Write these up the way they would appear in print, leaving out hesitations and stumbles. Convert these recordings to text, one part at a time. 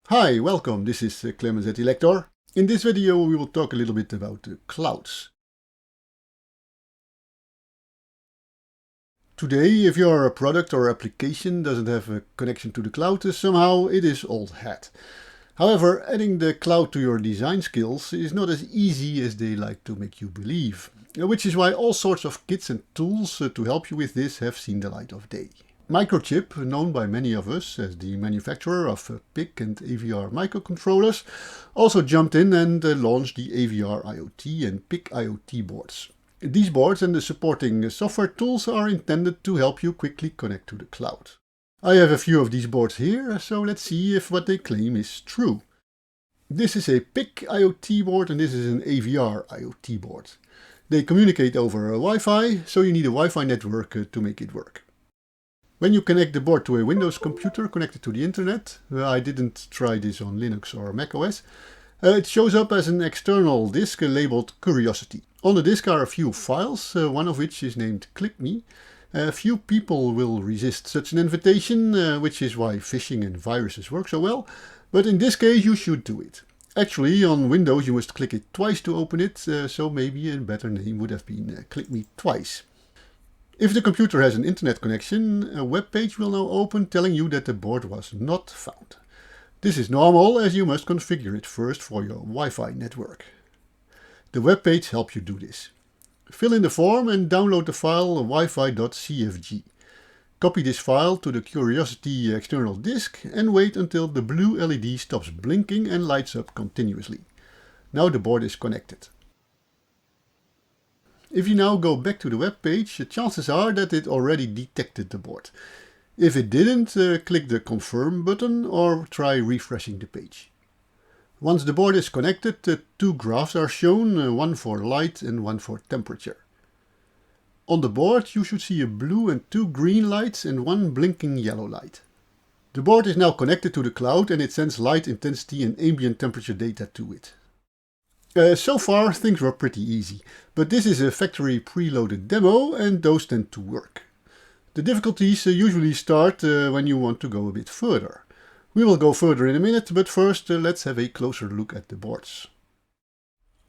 Hi, welcome. This is Clemens at Elektor. In this video we will talk a little bit about the clouds. Today, if your product or application doesn't have a connection to the cloud, somehow it is old hat. However, adding the cloud to your design skills is not as easy as they like to make you believe, which is why all sorts of kits and tools to help you with this have seen the light of day. Microchip, known by many of us as the manufacturer of PIC and AVR microcontrollers, also jumped in and launched the AVR-IoT and PIC-IoT boards. These boards and the supporting software tools are intended to help you quickly connect to the cloud. I have a few of these boards here, so let's see if what they claim is true. This is a PIC-IoT board and this is an AVR-IoT board. They communicate over Wi-Fi, so you need a Wi-Fi network to make it work. When you connect the board to a Windows computer connected to the internet, I didn't try this on Linux or macOS, it shows up as an external disk labeled Curiosity. On the disk are a few files, one of which is named ClickMe. Few people will resist such an invitation, which is why phishing and viruses work so well, but in this case you should do it. Actually, on Windows you must click it twice to open it, so maybe a better name would have been ClickMe Twice. If the computer has an internet connection, a web page will now open telling you that the board was not found. This is normal, as you must configure it first for your Wi-Fi network. The web page helps you do this. Fill in the form and download the file wifi.cfg. Copy this file to the Curiosity external disk and wait until the blue LED stops blinking and lights up continuously. Now the board is connected. If you now go back to the web page, chances are that it already detected the board. If it didn't, click the confirm button or try refreshing the page. Once the board is connected, two graphs are shown, one for light and one for temperature. On the board you should see a blue and two green lights and one blinking yellow light. The board is now connected to the cloud and it sends light intensity and ambient temperature data to it. So far things were pretty easy, but this is a factory preloaded demo and those tend to work. The difficulties usually start when you want to go a bit further. We will go further in a minute, but first let's have a closer look at the boards.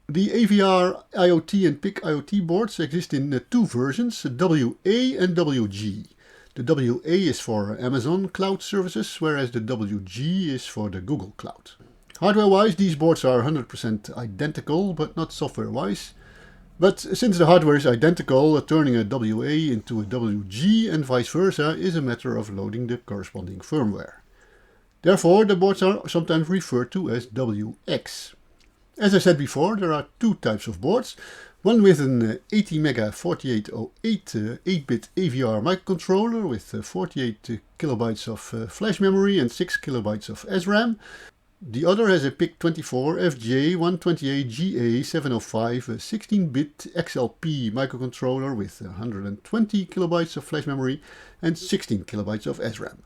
The AVR-IoT and PIC-IoT boards exist in two versions, WA and WG. The WA is for Amazon Cloud Services, whereas the WG is for the Google Cloud. Hardware-wise, these boards are 100% identical, but not software-wise. But since the hardware is identical, turning a WA into a WG and vice versa is a matter of loading the corresponding firmware. Therefore, the boards are sometimes referred to as WX. As I said before, there are two types of boards. One with an 80MB 4808 8-bit AVR microcontroller with 48 kilobytes of flash memory and 6 kilobytes of SRAM. The other has a PIC24FJ128GA705 16-bit XLP microcontroller with 120 kilobytes of flash memory and 16 kilobytes of SRAM.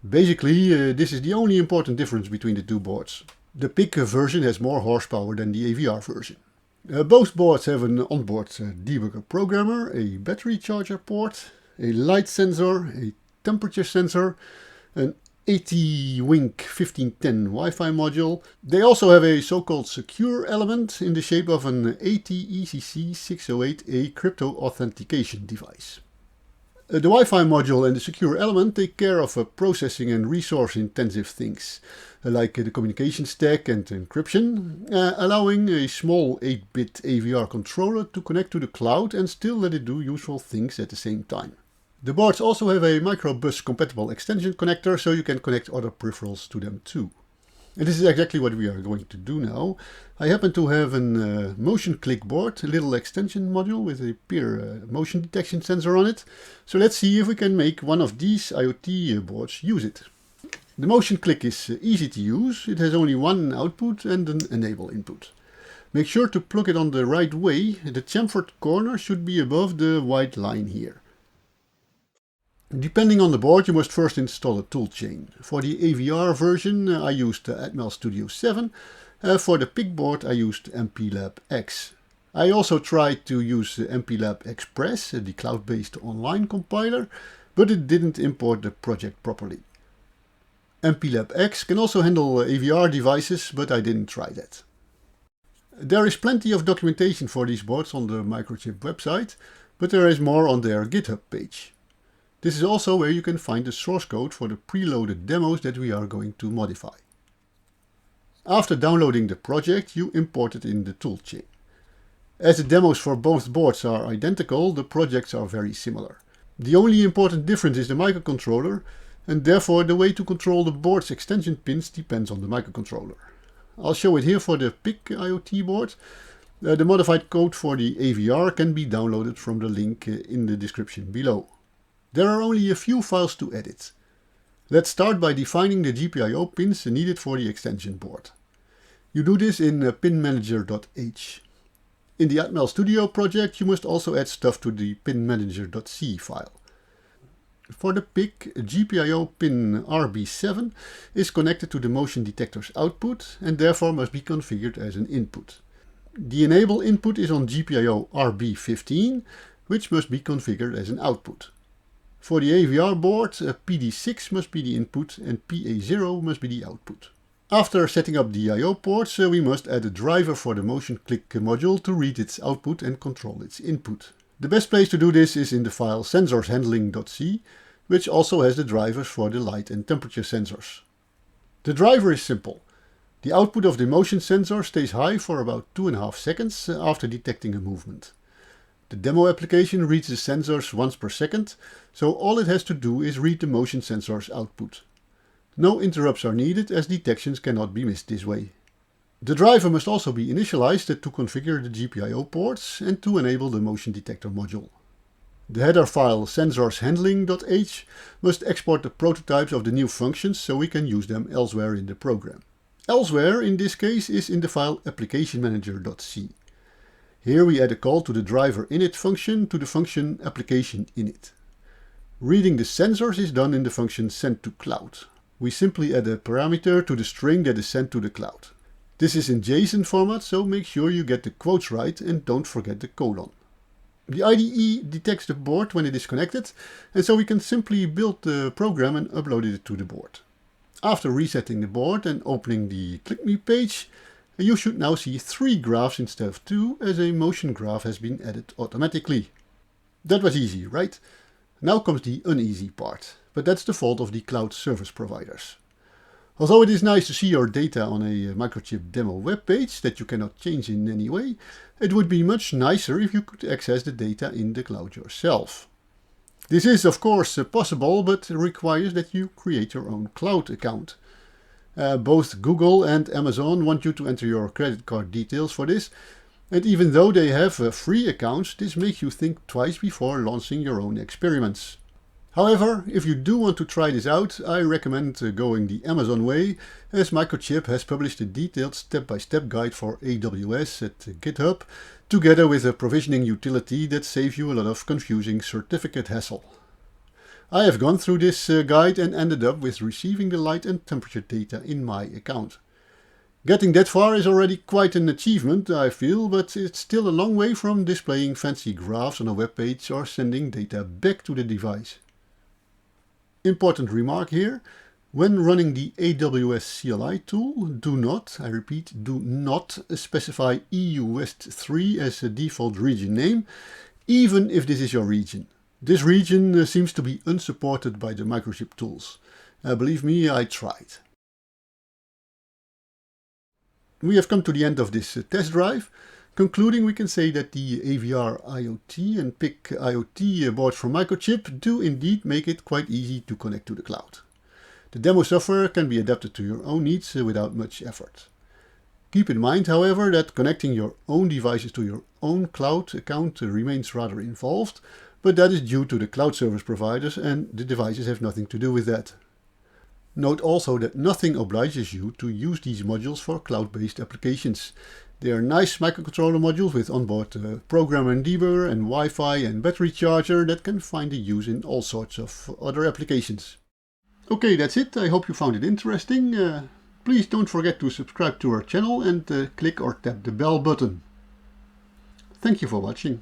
Basically, this is the only important difference between the two boards. The PIC version has more horsepower than the AVR version. Both boards have an onboard debugger programmer, a battery charger port, a light sensor, a temperature sensor, an AT-Wink 1510 Wi-Fi module. They also have a so-called secure element in the shape of an AT-ECC608A crypto authentication device. The Wi-Fi module and the secure element take care of processing and resource intensive things, like the communication stack and encryption, allowing a small 8-bit AVR controller to connect to the cloud and still let it do useful things at the same time. The boards also have a microbus compatible extension connector, so you can connect other peripherals to them too. And this is exactly what we are going to do now. I happen to have a motion click board, a little extension module with a peer motion detection sensor on it. So let's see if we can make one of these IoT boards use it. The motion click is easy to use. It has only one output and an enable input. Make sure to plug it on the right way. The chamfered corner should be above the white line here. Depending on the board, you must first install a toolchain. For the AVR version, I used Atmel Studio 7. For the PIC board, I used MPLab X. I also tried to use MPLab Express, the cloud-based online compiler, but it didn't import the project properly. MPLAB X can also handle AVR devices, but I didn't try that. There is plenty of documentation for these boards on the Microchip website, but there is more on their GitHub page. This is also where you can find the source code for the preloaded demos that we are going to modify. After downloading the project, you import it in the toolchain. As the demos for both boards are identical, the projects are very similar. The only important difference is the microcontroller, and therefore the way to control the board's extension pins depends on the microcontroller. I'll show it here for the PIC-IoT board. The modified code for the AVR can be downloaded from the link in the description below. There are only a few files to edit. Let's start by defining the GPIO pins needed for the extension board. You do this in pinmanager.h. In the Atmel Studio project you must also add stuff to the pinmanager.c file. For the PIC, GPIO pin RB7 is connected to the motion detector's output and therefore must be configured as an input. The enable input is on GPIO RB15, which must be configured as an output. For the AVR board, PD6 must be the input and PA0 must be the output. After setting up the I/O ports, we must add a driver for the motion click module to read its output and control its input. The best place to do this is in the file sensorshandling.c, which also has the drivers for the light and temperature sensors. The driver is simple. The output of the motion sensor stays high for about 2.5 seconds after detecting a movement. The demo application reads the sensors once per second, so all it has to do is read the motion sensor's output. No interrupts are needed as detections cannot be missed this way. The driver must also be initialized to configure the GPIO ports and to enable the motion detector module. The header file sensorshandling.h must export the prototypes of the new functions so we can use them elsewhere in the program. Elsewhere in this case is in the file applicationmanager.c. Here we add a call to the driver init function to the function applicationInit. Reading the sensors is done in the function sendToCloud. We simply add a parameter to the string that is sent to the cloud. This is in JSON format, so make sure you get the quotes right and don't forget the colon. The IDE detects the board when it is connected, and so we can simply build the program and upload it to the board. After resetting the board and opening the Click Me page, you should now see 3 graphs instead of 2, as a motion graph has been added automatically. That was easy, right? Now comes the uneasy part, but that's the fault of the cloud service providers. Although it is nice to see your data on a Microchip demo web page that you cannot change in any way, it would be much nicer if you could access the data in the cloud yourself. This is of course possible, but requires that you create your own cloud account. Both Google and Amazon want you to enter your credit card details for this, and even though they have free accounts, this makes you think twice before launching your own experiments. However, if you do want to try this out, I recommend going the Amazon way, as Microchip has published a detailed step-by-step guide for AWS at GitHub, together with a provisioning utility that saves you a lot of confusing certificate hassle. I have gone through this guide and ended up with receiving the light and temperature data in my account. Getting that far is already quite an achievement, I feel, but it's still a long way from displaying fancy graphs on a web page or sending data back to the device. Important remark here, when running the AWS CLI tool, do not, I repeat, do not specify EU West 3 as a default region name, even if this is your region. This region seems to be unsupported by the Microchip tools. Believe me, I tried. We have come to the end of this test drive. Concluding, we can say that the AVR-IoT and PIC-IoT boards from Microchip do indeed make it quite easy to connect to the cloud. The demo software can be adapted to your own needs without much effort. Keep in mind, however, that connecting your own devices to your own cloud account remains rather involved, but that is due to the cloud service providers and the devices have nothing to do with that. Note also that nothing obliges you to use these modules for cloud-based applications. They are nice microcontroller modules with onboard programmer and debugger and Wi-Fi and battery charger that can find a use in all sorts of other applications. Okay, that's it. I hope you found it interesting. Please don't forget to subscribe to our channel and click or tap the bell button. Thank you for watching.